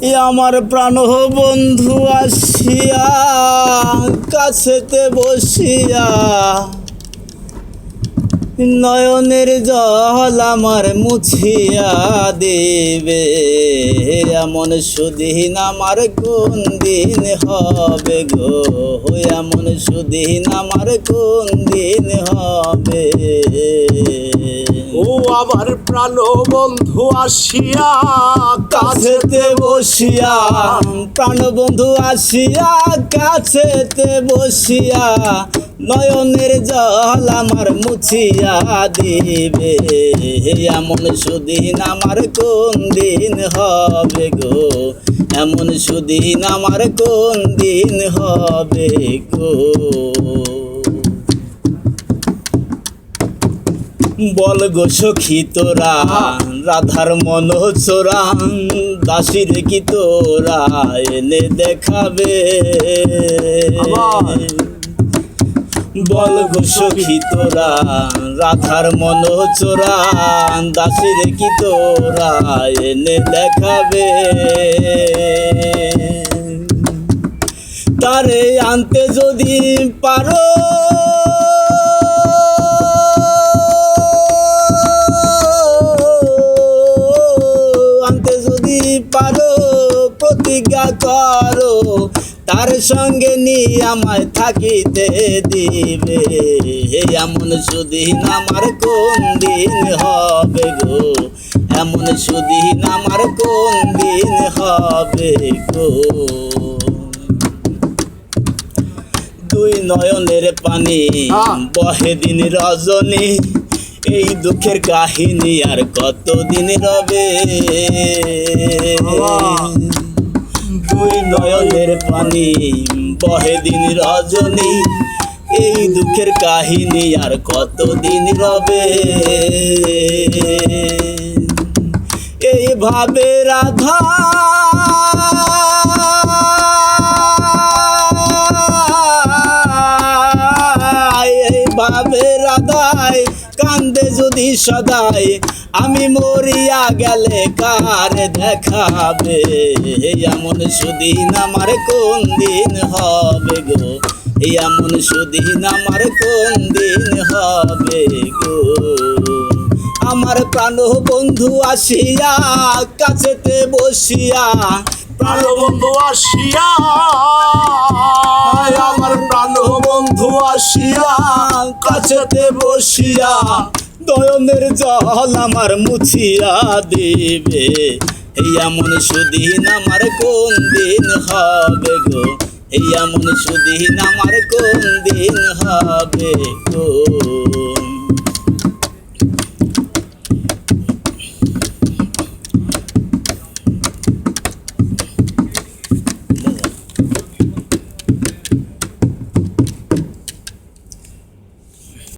আমার প্রাণ বন্ধু আসিয়া কাছেতে বসিয়া নয়নের জল আমার মুছিয়া দেবে। এমন সুদিন আমার কোন দিন হবে গো, এমন সুদিন আমার কোন দিন হবে। ও আমার প্রাণ বন্ধু আসিয়া কাছেতে বসিয়া, প্রাণ বন্ধু আসিয়া কাছেতে বসিয়া নয়নের জল আমার মুছিয়া দিবে। এমন সুদিন আমার কোন দিন হবে গো, এমন সুদিন আমার কোন দিন হবে গো। বল গো সখী তোরা রাধার মন চোরা, দাসীর কি তোরা এনে দেখাবে। বল গো সখী তোরা রাধার মন চোরা, দাসীর কি তোরা এনে দেখাবে। তারে আনতে যদি পারো, পারো প্রতিজ্ঞা করো, তার সঙ্গে নিয়ে আমায় থাকিতে দিবে। এমন সুদিন আমার কোন দিন হবে গো, এমন সুদিন আমার কোন দিন হবে গো। দুই নয়নের পানি বহে দিন রজনী, এই দুঃখের কাহিনী আর কতদিন রবে। দুই নয়নের পানি বহে দিন রজনী, এই দুঃখের কাহিনী আর কতদিন রবে। এইভাবে রাধা এইভাবে রাধায় কান্দে যদি সদাই, আমি মরিয়া গেলে কার দেখাবে। এমন সুদিন আমার কোন দিন হবে গো, এমন সুদিন আমার কোন দিন হবে গো। আমার প্রাণ বন্ধু আসিয়া কাছেতে বসিয়া, প্রাণ বন্ধু আসিয়া আমার প্রাণ বন্ধু আসিয়া কাছেতে বসিয়া নয়নের জল আমার মুছিয়া দিবে। এমন সুদিন আমার কোন দিন হবে গো, এমন সুদিন আমার কোন দিন হবে গো।